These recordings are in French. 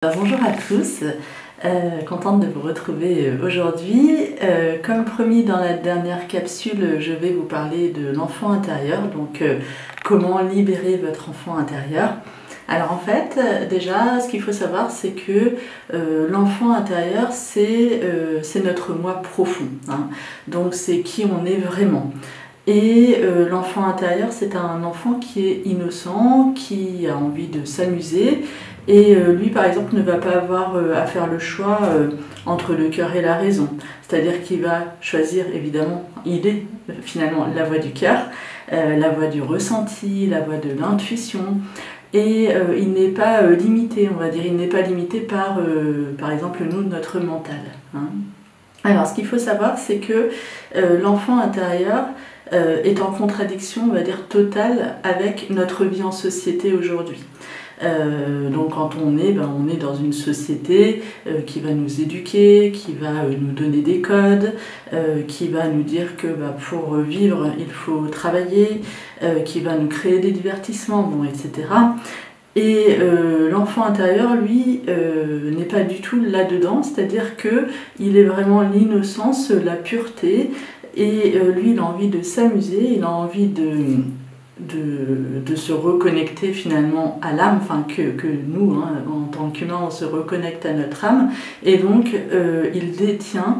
Bonjour à tous, contente de vous retrouver aujourd'hui. Comme promis dans la dernière capsule, je vais vous parler de l'enfant intérieur, donc comment libérer votre enfant intérieur. Alors en fait, déjà, ce qu'il faut savoir, c'est que l'enfant intérieur, c'est notre moi profond, hein. Donc c'est qui on est vraiment. Et l'enfant intérieur, c'est un enfant qui est innocent, qui a envie de s'amuser. Et lui, par exemple, ne va pas avoir à faire le choix entre le cœur et la raison. C'est-à-dire qu'il va choisir, évidemment, il est finalement la voie du cœur, la voie du ressenti, la voie de l'intuition. Et il n'est pas limité, on va dire, il n'est pas limité par exemple, nous, notre mental, hein. Alors, ce qu'il faut savoir, c'est que l'enfant intérieur est en contradiction, on va dire, totale avec notre vie en société aujourd'hui. Donc quand on est dans une société qui va nous éduquer, qui va nous donner des codes, qui va nous dire que pour vivre il faut travailler, qui va nous créer des divertissements, bon, etc. Et l'enfant intérieur, lui, n'est pas du tout là-dedans, c'est-à-dire qu'il est vraiment l'innocence, la pureté, et lui, il a envie de s'amuser, il a envie de se reconnecter finalement à l'âme, enfin que nous, hein, en tant qu'humains, on se reconnecte à notre âme, et donc il détient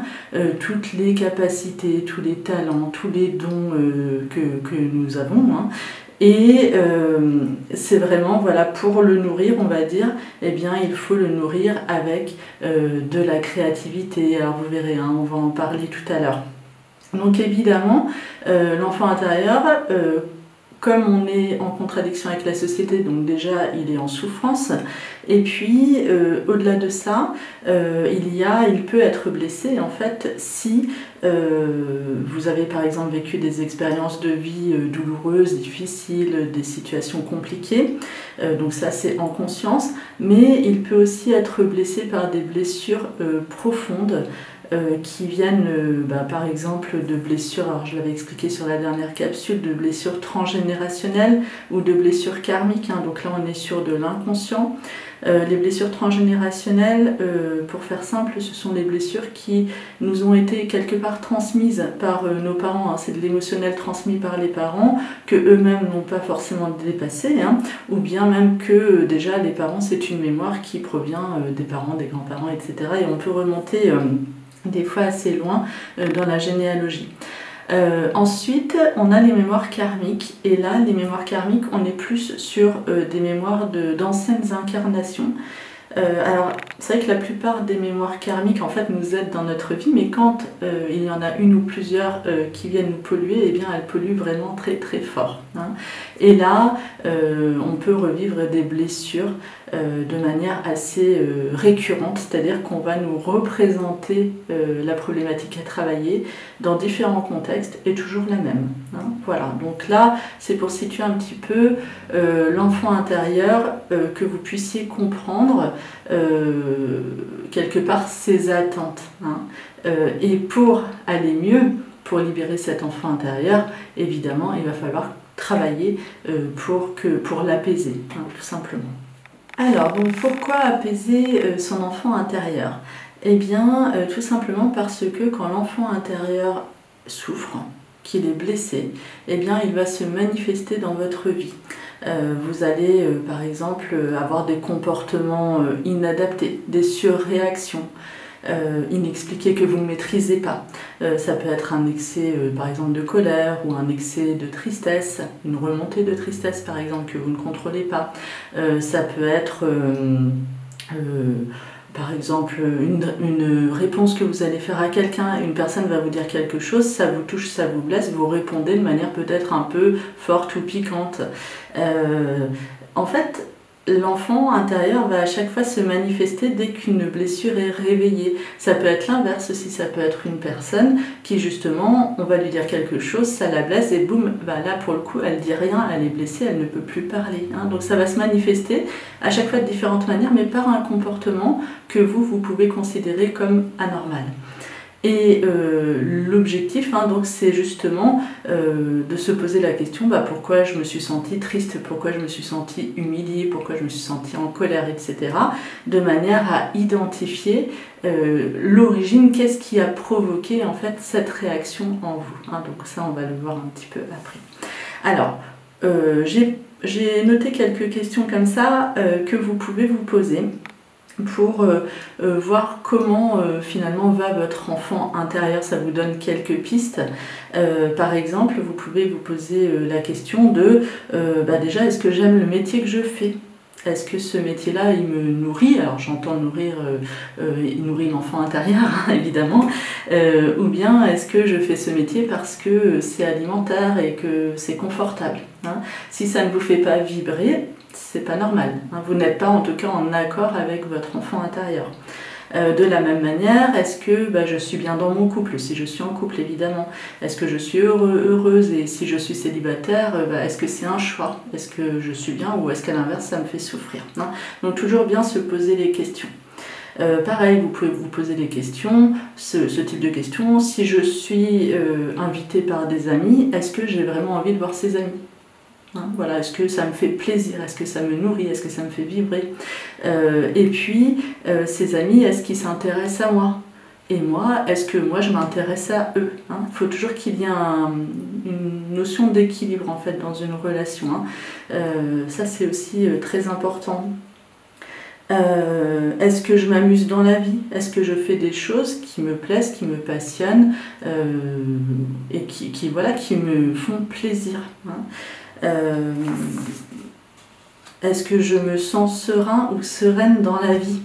toutes les capacités, tous les talents, tous les dons que nous avons, hein. Et c'est vraiment, voilà, pour le nourrir, on va dire, eh bien, il faut le nourrir avec de la créativité. Alors vous verrez, hein, on va en parler tout à l'heure. Donc évidemment, l'enfant intérieur, comme on est en contradiction avec la société, donc déjà il est en souffrance, et puis au-delà de ça, il peut être blessé en fait si vous avez par exemple vécu des expériences de vie douloureuses, difficiles, des situations compliquées, donc ça c'est en conscience, mais il peut aussi être blessé par des blessures profondes, qui viennent par exemple de blessures, alors je l'avais expliqué sur la dernière capsule, de blessures transgénérationnelles ou de blessures karmiques, hein. Donc là on est sur de l'inconscient. Les blessures transgénérationnelles, pour faire simple, ce sont des blessures qui nous ont été quelque part transmises par nos parents, hein. C'est de l'émotionnel transmis par les parents, que eux-mêmes n'ont pas forcément dépassé, hein. Ou bien même que déjà les parents, c'est une mémoire qui provient des parents, des grands-parents, etc. Et on peut remonter des fois assez loin dans la généalogie. Ensuite, on a les mémoires karmiques, et là, les mémoires karmiques, on est plus sur des mémoires d'anciennes incarnations. Alors, c'est vrai que la plupart des mémoires karmiques, en fait, nous aident dans notre vie, mais quand il y en a une ou plusieurs qui viennent nous polluer, eh bien, elles polluent vraiment très très fort, hein. Et là, on peut revivre des blessures de manière assez récurrente, c'est-à-dire qu'on va nous représenter la problématique à travailler dans différents contextes et toujours la même, hein. Voilà, donc là, c'est pour situer un petit peu l'enfant intérieur, que vous puissiez comprendre quelque part ses attentes, hein. Et pour aller mieux, pour libérer cet enfant intérieur, évidemment, il va falloir travailler pour l'apaiser, hein, tout simplement. Alors, donc, pourquoi apaiser son enfant intérieur? Eh bien, tout simplement parce que quand l'enfant intérieur souffre, qu'il est blessé, eh bien, il va se manifester dans votre vie. Vous allez, par exemple, avoir des comportements inadaptés, des surréactions, inexpliquées que vous ne maîtrisez pas. Ça peut être un excès par exemple de colère ou un excès de tristesse, une remontée de tristesse par exemple que vous ne contrôlez pas. Ça peut être par exemple une réponse que vous allez faire à quelqu'un, une personne va vous dire quelque chose, ça vous touche, ça vous blesse, vous répondez de manière peut-être un peu forte ou piquante. En fait, l'enfant intérieur va à chaque fois se manifester dès qu'une blessure est réveillée. Ça peut être l'inverse aussi, ça peut être une personne qui justement, on va lui dire quelque chose, ça la blesse et boum, là pour le coup elle dit rien, elle est blessée, elle ne peut plus parler, hein. Donc ça va se manifester à chaque fois de différentes manières, mais par un comportement que vous pouvez considérer comme anormal. Et l'objectif, hein, donc, c'est justement de se poser la question pourquoi je me suis sentie triste, pourquoi je me suis sentie humiliée, pourquoi je me suis sentie en colère, etc. De manière à identifier l'origine, qu'est-ce qui a provoqué en fait cette réaction en vous. Hein, donc ça, on va le voir un petit peu après. Alors, j'ai noté quelques questions comme ça que vous pouvez vous poser pour voir comment finalement va votre enfant intérieur. Ça vous donne quelques pistes. Par exemple, vous pouvez vous poser la question de déjà, est-ce que j'aime le métier que je fais? Est-ce que ce métier-là, il me nourrit? Alors j'entends nourrir, il nourrit l'enfant intérieur, hein, évidemment. Ou bien est-ce que je fais ce métier parce que c'est alimentaire et que c'est confortable, hein? Si ça ne vous fait pas vibrer, c'est pas normal, hein. Vous n'êtes pas en tout cas en accord avec votre enfant intérieur. De la même manière, est-ce que je suis bien dans mon couple? Si je suis en couple, évidemment. Est-ce que je suis heureuse? Et si je suis célibataire, est-ce que c'est un choix? Est-ce que je suis bien ou est-ce qu'à l'inverse, ça me fait souffrir, hein? Donc toujours bien se poser les questions. Pareil, vous pouvez vous poser des questions, ce type de questions. Si je suis invitée par des amis, est-ce que j'ai vraiment envie de voir ces amis? Hein, voilà, est-ce que ça me fait plaisir? Est-ce que ça me nourrit? Est-ce que ça me fait vibrer? Et puis, ces amis, est-ce qu'ils s'intéressent à moi? Et moi, est-ce que moi je m'intéresse à eux, hein? Il faut toujours qu'il y ait une notion d'équilibre en fait dans une relation, hein. Ça c'est aussi très important. Est-ce que je m'amuse dans la vie? Est-ce que je fais des choses qui me plaisent, qui me passionnent et qui me font plaisir, hein? Est-ce que je me sens serein ou sereine dans la vie?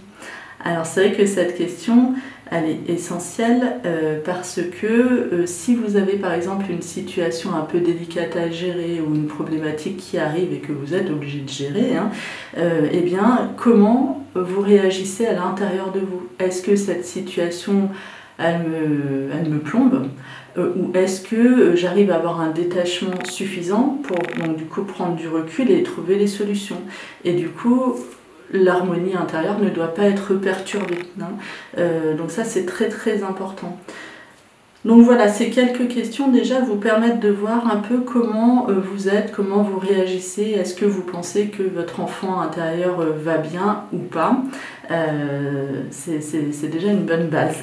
Alors c'est vrai que cette question, elle est essentielle parce que si vous avez par exemple une situation un peu délicate à gérer ou une problématique qui arrive et que vous êtes obligé de gérer, hein, eh bien comment vous réagissez à l'intérieur de vous? Est-ce que cette situation, elle me plombe? Ou est-ce que j'arrive à avoir un détachement suffisant pour donc, du coup prendre du recul et trouver les solutions? Et du coup, l'harmonie intérieure ne doit pas être perturbée, hein. Donc ça, c'est très très important. Donc voilà, ces quelques questions déjà vous permettent de voir un peu comment vous êtes, comment vous réagissez. Est-ce que vous pensez que votre enfant intérieur va bien ou pas? C'est déjà une bonne base.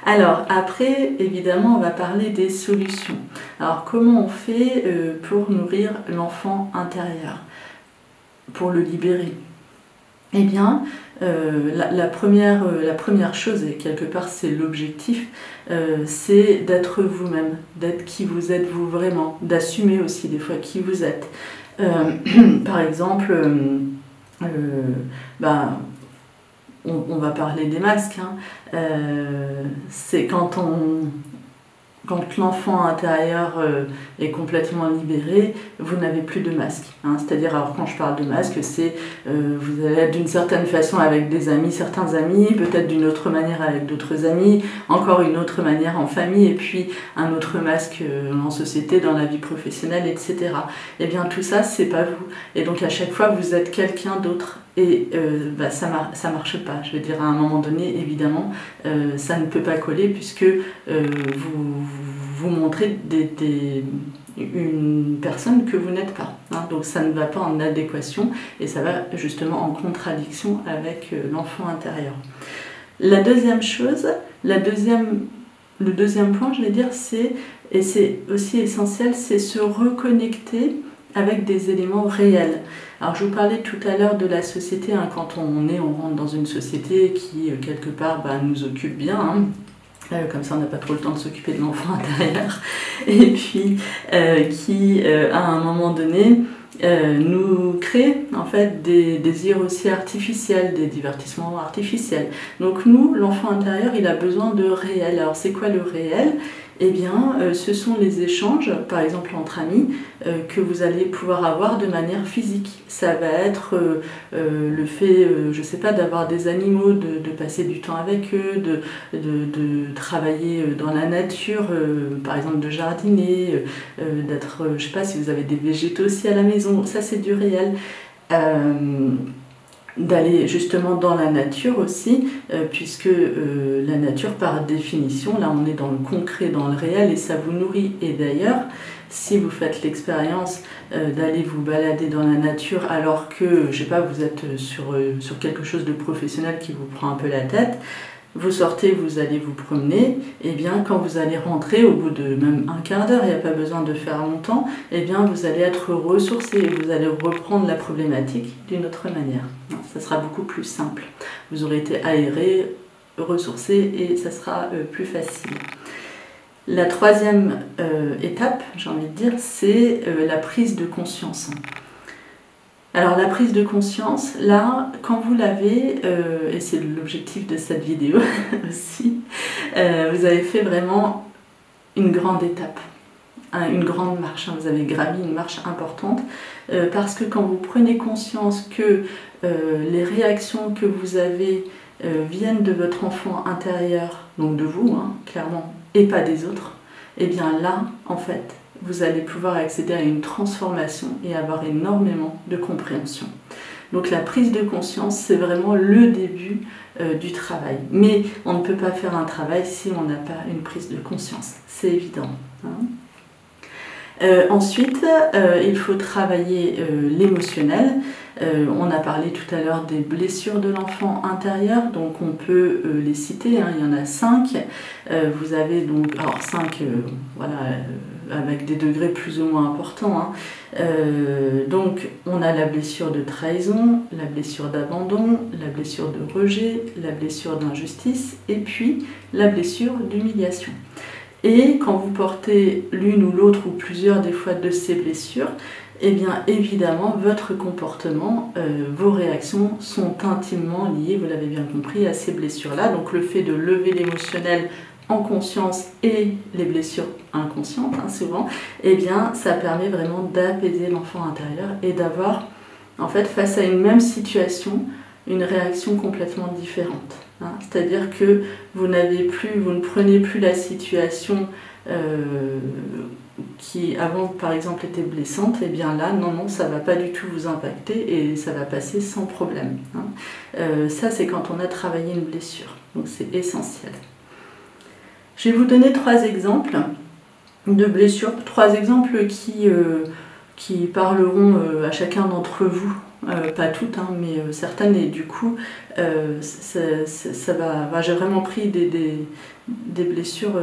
Alors après, évidemment, on va parler des solutions. Alors comment on fait pour nourrir l'enfant intérieur, pour le libérer? Eh bien, la première chose, et quelque part c'est l'objectif, c'est d'être vous-même, d'être qui vous êtes vous vraiment, d'assumer aussi des fois qui vous êtes. Par exemple, on va parler des masques, hein. C'est quand l'enfant intérieur est complètement libéré, vous n'avez plus de masque, hein. C'est-à-dire, alors quand je parle de masque, c'est vous allez être d'une certaine façon avec des amis, certains amis, peut-être d'une autre manière avec d'autres amis, encore une autre manière en famille, et puis un autre masque en société, dans la vie professionnelle, etc. Et bien tout ça, c'est pas vous. Et donc à chaque fois, vous êtes quelqu'un d'autre. Et ça marche pas. Je veux dire, à un moment donné, évidemment, ça ne peut pas coller puisque vous montrez une personne que vous n'êtes pas, hein. Donc ça ne va pas en adéquation et ça va justement en contradiction avec l'enfant intérieur. La deuxième chose, le deuxième point, je vais dire, et c'est aussi essentiel, c'est se reconnecter avec des éléments réels. Alors je vous parlais tout à l'heure de la société, hein, quand on rentre dans une société qui quelque part nous occupe bien, hein. Comme ça on n'a pas trop le temps de s'occuper de l'enfant intérieur, et puis qui à un moment donné nous crée en fait des désirs aussi artificiels, des divertissements artificiels. Donc nous, l'enfant intérieur, il a besoin de réel. Alors c'est quoi le réel? Eh bien, ce sont les échanges, par exemple entre amis, que vous allez pouvoir avoir de manière physique. Ça va être le fait, je ne sais pas, d'avoir des animaux, de passer du temps avec eux, de travailler dans la nature, par exemple de jardiner, d'être, je ne sais pas si vous avez des végétaux aussi à la maison, ça c'est du réel. d'aller justement dans la nature aussi, puisque la nature par définition, là on est dans le concret, dans le réel, et ça vous nourrit. Et d'ailleurs, si vous faites l'expérience d'aller vous balader dans la nature alors que, je sais pas, vous êtes sur quelque chose de professionnel qui vous prend un peu la tête, vous sortez, vous allez vous promener, et bien quand vous allez rentrer, au bout de même un quart d'heure, il n'y a pas besoin de faire longtemps, et bien vous allez être ressourcé et vous allez reprendre la problématique d'une autre manière. Ça sera beaucoup plus simple. Vous aurez été aéré, ressourcé, et ça sera plus facile. La troisième étape, j'ai envie de dire, c'est la prise de conscience. Alors la prise de conscience, là, quand vous l'avez, et c'est l'objectif de cette vidéo aussi, vous avez fait vraiment une grande étape, une grande marche, vous avez gravi une marche importante, parce que quand vous prenez conscience que les réactions que vous avez viennent de votre enfant intérieur, donc de vous, clairement, et pas des autres, et bien là, en fait, vous allez pouvoir accéder à une transformation et avoir énormément de compréhension. Donc la prise de conscience, c'est vraiment le début du travail. Mais on ne peut pas faire un travail si on n'a pas une prise de conscience, c'est évident. Ensuite, il faut travailler l'émotionnel. On a parlé tout à l'heure des blessures de l'enfant intérieur, donc on peut les citer, il y en a 5. Vous avez donc, alors 5, voilà, avec des degrés plus ou moins importants. Donc on a la blessure de trahison, la blessure d'abandon, la blessure de rejet, la blessure d'injustice, et puis la blessure d'humiliation. Et quand vous portez l'une ou l'autre ou plusieurs des fois de ces blessures, eh bien évidemment votre comportement, vos réactions sont intimement liées, vous l'avez bien compris, à ces blessures-là. Donc le fait de lever l'émotionnel en conscience et les blessures inconscientes, souvent, eh bien ça permet vraiment d'apaiser l'enfant intérieur et d'avoir, en fait, face à une même situation, une réaction complètement différente. C'est-à-dire que vous ne prenez plus la situation qui avant par exemple était blessante, et bien là non, ça ne va pas du tout vous impacter et ça va passer sans problème. Ça c'est quand on a travaillé une blessure, donc c'est essentiel. Je vais vous donner 3 exemples de blessures, 3 exemples qui parleront à chacun d'entre vous. Pas toutes, mais certaines, et du coup, j'ai vraiment pris des blessures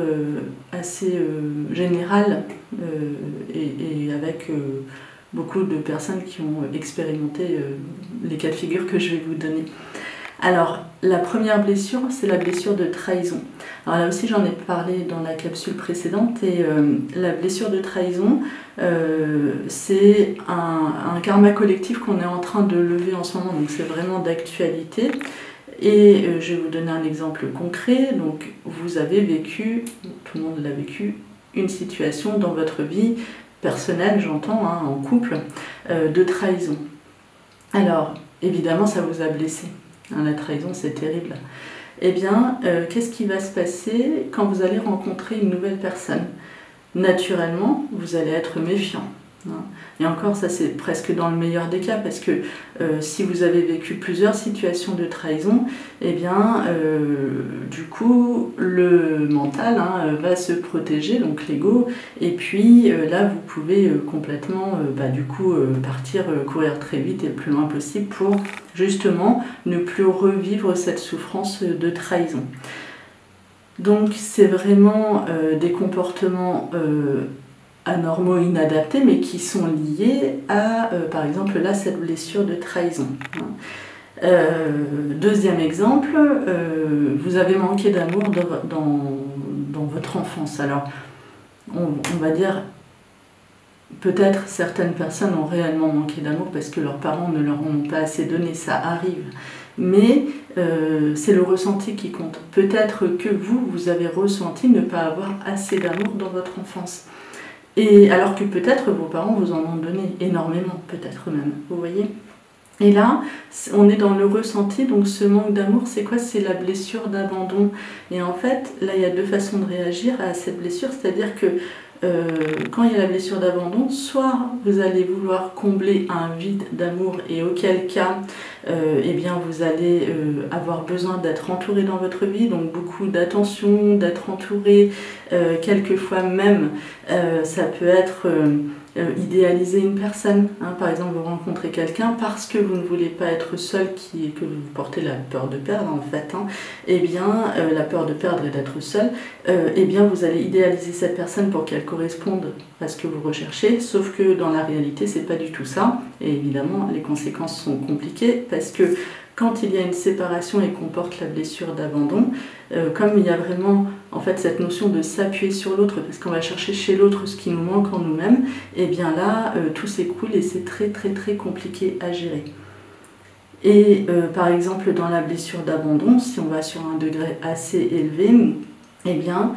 assez générales et avec beaucoup de personnes qui ont expérimenté les cas de figure que je vais vous donner. Alors, la première blessure, c'est la blessure de trahison. Alors là aussi, j'en ai parlé dans la capsule précédente, et la blessure de trahison, c'est un karma collectif qu'on est en train de lever en ce moment, donc c'est vraiment d'actualité. Et je vais vous donner un exemple concret. Donc, vous avez vécu, tout le monde l'a vécu, une situation dans votre vie personnelle, j'entends, en couple, de trahison. Alors, évidemment, ça vous a blessé. La trahison, c'est terrible. Eh bien, qu'est-ce qui va se passer quand vous allez rencontrer une nouvelle personne? Naturellement, vous allez être méfiant. Et encore, ça c'est presque dans le meilleur des cas, parce que si vous avez vécu plusieurs situations de trahison, eh bien, du coup, le mental va se protéger, donc l'ego, et puis là, vous pouvez complètement, du coup, partir, courir très vite et le plus loin possible pour justement ne plus revivre cette souffrance de trahison. Donc, c'est vraiment des comportements anormaux, inadaptés, mais qui sont liés à, par exemple, là, cette blessure de trahison. Deuxième exemple, vous avez manqué d'amour dans votre enfance. Alors, on va dire, peut-être certaines personnes ont réellement manqué d'amour parce que leurs parents ne leur ont pas assez donné, ça arrive. Mais c'est le ressenti qui compte. Peut-être que vous avez ressenti ne pas avoir assez d'amour dans votre enfance. Et alors que peut-être vos parents vous en ont donné énormément, peut-être même, vous voyez. Et là, on est dans le ressenti, donc ce manque d'amour, c'est quoi? C'est la blessure d'abandon. Et en fait, là, il y a 2 façons de réagir à cette blessure, c'est-à-dire que quand il y a la blessure d'abandon, soit vous allez vouloir combler un vide d'amour et auquel cas eh bien vous allez avoir besoin d'être entouré dans votre vie, donc beaucoup d'attention, d'être entouré, quelquefois même ça peut être idéaliser une personne, hein. Par exemple vous rencontrez quelqu'un parce que vous ne voulez pas être seul, que vous portez la peur de perdre en fait, hein. Eh bien la peur de perdre et d'être seul, eh bien vous allez idéaliser cette personne pour qu'elle corresponde à ce que vous recherchez, sauf que dans la réalité c'est pas du tout ça, et évidemment les conséquences sont compliquées parce que quand il y a une séparation et qu'on porte la blessure d'abandon, comme il y a vraiment en fait cette notion de s'appuyer sur l'autre, parce qu'on va chercher chez l'autre ce qui nous manque en nous-mêmes, et bien là tout s'écoule et c'est très très très compliqué à gérer. Et par exemple dans la blessure d'abandon, si on va sur un degré assez élevé, eh bien,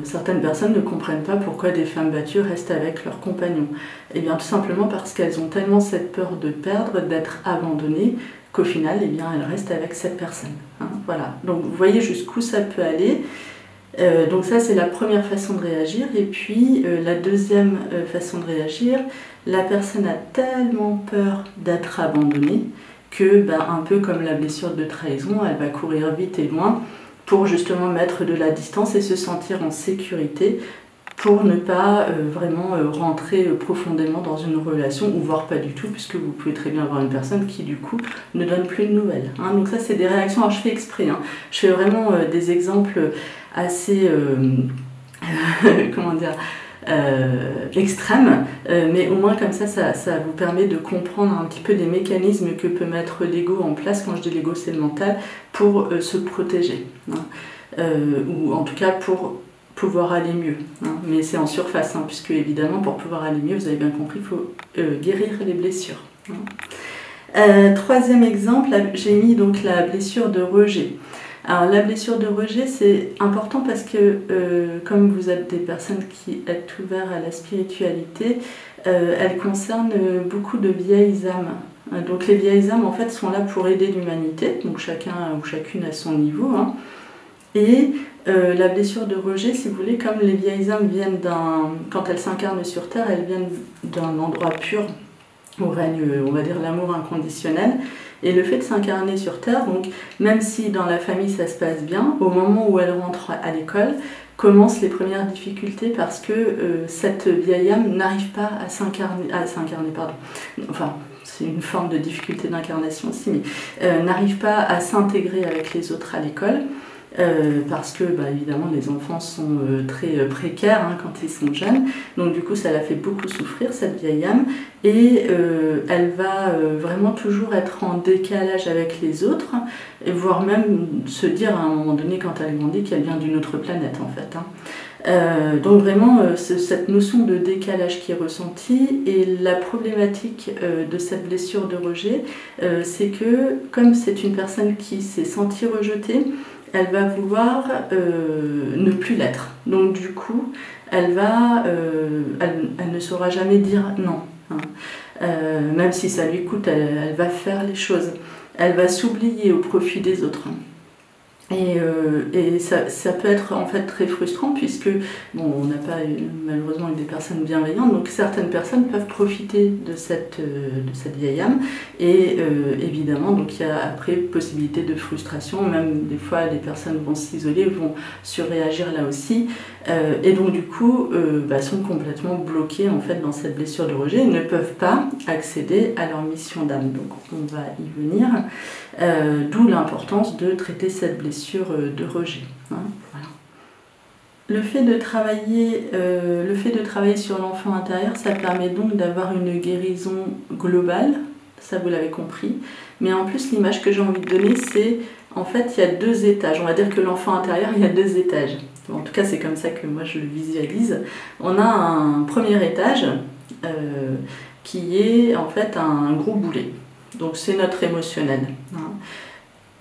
certaines personnes ne comprennent pas pourquoi des femmes battues restent avec leurs compagnons. Eh bien, tout simplement parce qu'elles ont tellement cette peur de perdre, d'être abandonnées, qu'au final, eh bien, elles restent avec cette personne. Hein, voilà. Donc, vous voyez jusqu'où ça peut aller. Donc ça, c'est la première façon de réagir. Et puis, la deuxième façon de réagir, la personne a tellement peur d'être abandonnée que, un peu comme la blessure de trahison, elle va courir vite et loin pour justement mettre de la distance et se sentir en sécurité pour ne pas vraiment rentrer profondément dans une relation, ou voire pas du tout, puisque vous pouvez très bien avoir une personne qui du coup ne donne plus de nouvelles. Hein. Donc ça c'est des réactions, alors je fais exprès, hein. Je fais vraiment des exemples assez, comment dire, extrêmes, mais au moins comme ça vous permet de comprendre un petit peu les mécanismes que peut mettre l'ego en place. Quand je dis l'ego, c'est le mental, pour se protéger, hein. Ou en tout cas pour pouvoir aller mieux, hein. Mais c'est en surface, hein, puisque évidemment pour pouvoir aller mieux, vous avez bien compris, il faut guérir les blessures, hein. Troisième exemple, j'ai mis donc la blessure de rejet. Alors la blessure de rejet, c'est important parce que comme vous êtes des personnes qui êtes ouvertes à la spiritualité, elle concerne beaucoup de vieilles âmes. Donc les vieilles âmes en fait sont là pour aider l'humanité, donc chacun ou chacune à son niveau, hein. Et la blessure de rejet, si vous voulez, comme les vieilles âmes viennent quand elles s'incarnent sur Terre, elles viennent d'un endroit pur où règne, on va dire, l'amour inconditionnel. Et le fait de s'incarner sur Terre, donc même si dans la famille ça se passe bien, au moment où elle rentre à l'école, commencent les premières difficultés parce que cette vieille âme n'arrive pas à s'incarner, pardon. Enfin, c'est une forme de difficulté d'incarnation aussi, mais n'arrive pas à s'intégrer avec les autres à l'école. Parce que évidemment les enfants sont très précaires, hein, quand ils sont jeunes, donc du coup ça la fait beaucoup souffrir cette vieille âme, et elle va vraiment toujours être en décalage avec les autres, et voire même se dire à un moment donné quand elle grandit qu'elle vient d'une autre planète en fait, hein. Donc vraiment cette notion de décalage qui est ressentie, et la problématique de cette blessure de rejet, c'est que comme c'est une personne qui s'est sentie rejetée, elle va vouloir ne plus l'être. Donc du coup, elle ne saura jamais dire non, hein. Même si ça lui coûte, elle va faire les choses. Elle va s'oublier au profit des autres. Et ça peut être en fait très frustrant, puisque bon, on n'a pas malheureusement eu des personnes bienveillantes, donc certaines personnes peuvent profiter de cette vieille âme, et évidemment donc il y a après possibilité de frustration, même des fois les personnes vont s'isoler, vont surréagir là aussi, et donc du coup sont complètement bloquées en fait dans cette blessure de rejet, et ne peuvent pas accéder à leur mission d'âme. Donc on va y venir, d'où l'importance de traiter cette blessure de rejet, hein, voilà. Le fait de travailler sur l'enfant intérieur, ça permet donc d'avoir une guérison globale, ça vous l'avez compris, mais en plus l'image que j'ai envie de donner, c'est en fait il y a deux étages. On va dire que l'enfant intérieur, il y a deux étages, en tout cas c'est comme ça que moi je le visualise. On a un premier étage qui est en fait un gros boulet, donc c'est notre émotionnel, hein.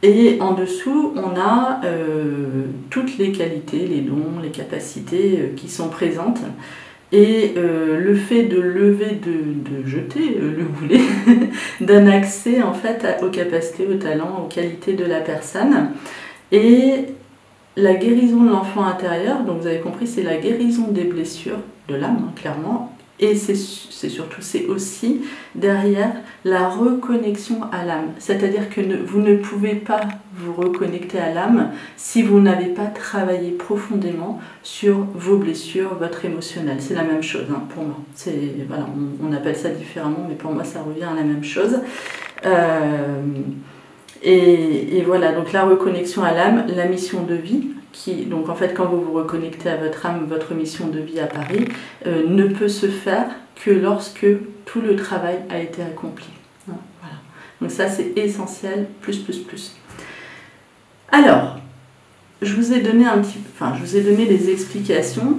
Et en dessous, on a toutes les qualités, les dons, les capacités qui sont présentes. Et le fait de lever, de jeter le boulet, donne accès en fait aux capacités, aux talents, aux qualités de la personne. Et la guérison de l'enfant intérieur, donc vous avez compris, c'est la guérison des blessures de l'âme, hein, clairement, et c'est surtout, c'est aussi derrière la reconnexion à l'âme. C'est-à-dire que vous ne pouvez pas vous reconnecter à l'âme si vous n'avez pas travaillé profondément sur vos blessures, votre émotionnel. C'est la même chose, hein, pour moi. Voilà, on appelle ça différemment, mais pour moi ça revient à la même chose. Et voilà, donc la reconnexion à l'âme, la mission de vie, donc en fait quand vous vous reconnectez à votre âme, votre mission de vie apparaît, ne peut se faire que lorsque tout le travail a été accompli. Voilà. Donc ça c'est essentiel, plus. Alors, je vous ai donné des explications,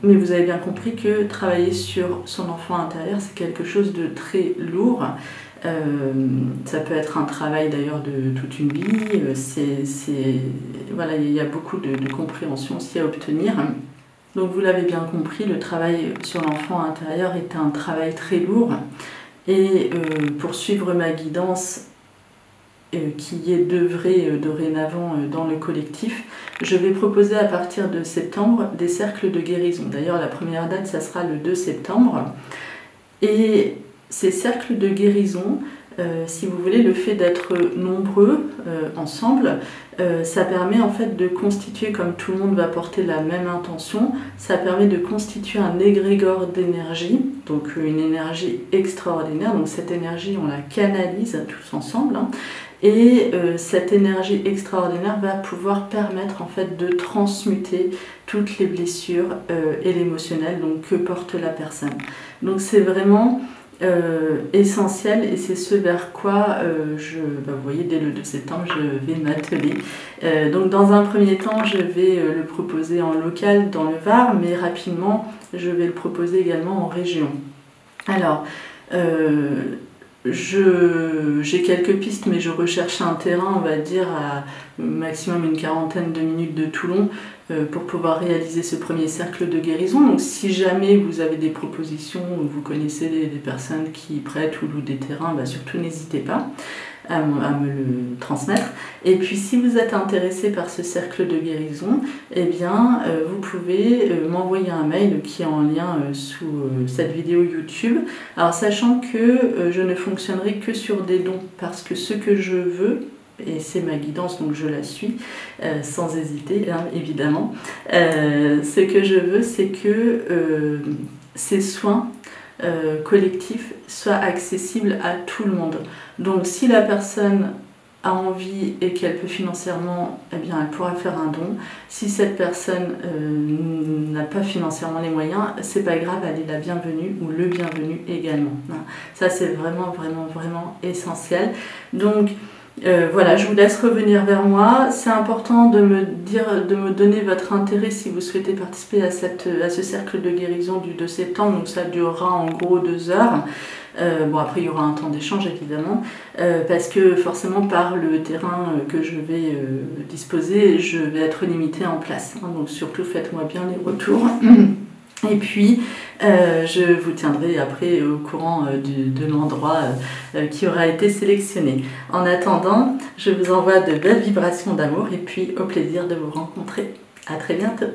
mais vous avez bien compris que travailler sur son enfant intérieur, c'est quelque chose de très lourd. Ça peut être un travail d'ailleurs de toute une vie. Voilà, il y a beaucoup de compréhension aussi à obtenir. Donc vous l'avez bien compris, le travail sur l'enfant intérieur est un travail très lourd. Et pour suivre ma guidance, qui est d'œuvrer dorénavant dans le collectif, je vais proposer à partir de septembre des cercles de guérison. D'ailleurs, la première date, ça sera le 2 septembre. Et ces cercles de guérison, si vous voulez, le fait d'être nombreux ensemble, ça permet en fait de constituer, comme tout le monde va porter la même intention, ça permet de constituer un égrégore d'énergie, donc une énergie extraordinaire. Donc cette énergie, on la canalise tous ensemble, hein, et cette énergie extraordinaire va pouvoir permettre en fait de transmuter toutes les blessures et l'émotionnel que porte la personne. Donc c'est vraiment essentiel, et c'est ce vers quoi vous voyez, dès le 2 septembre je vais m'atteler. Donc dans un premier temps je vais le proposer en local dans le Var, mais rapidement je vais le proposer également en région. Alors j'ai quelques pistes, mais je recherche un terrain, on va dire, à maximum une quarantaine de minutes de Toulon pour pouvoir réaliser ce premier cercle de guérison. Donc si jamais vous avez des propositions ou vous connaissez des personnes qui prêtent ou louent des terrains, surtout n'hésitez pas à me le transmettre. Et puis si vous êtes intéressé par ce cercle de guérison, eh bien vous pouvez m'envoyer un mail qui est en lien sous cette vidéo YouTube. Alors sachant que je ne fonctionnerai que sur des dons, parce que ce que je veux, et c'est ma guidance, donc je la suis sans hésiter, hein, évidemment, ce que je veux, c'est que ces soins collectifs soient accessibles à tout le monde. Donc si la personne a envie et qu'elle peut financièrement, eh bien elle pourra faire un don. Si cette personne n'a pas financièrement les moyens, c'est pas grave, elle est la bienvenue ou le bienvenu également. Ça c'est vraiment essentiel. Donc voilà, je vous laisse revenir vers moi. C'est important de me donner votre intérêt si vous souhaitez participer à ce cercle de guérison du 2 septembre. Donc ça durera en gros 2 heures. Bon, après il y aura un temps d'échange évidemment, parce que forcément par le terrain que je vais disposer, je vais être limitée en place, hein, donc surtout faites-moi bien les retours. Et puis je vous tiendrai après au courant de l'endroit qui aura été sélectionné. En attendant, je vous envoie de belles vibrations d'amour et puis au plaisir de vous rencontrer. À très bientôt.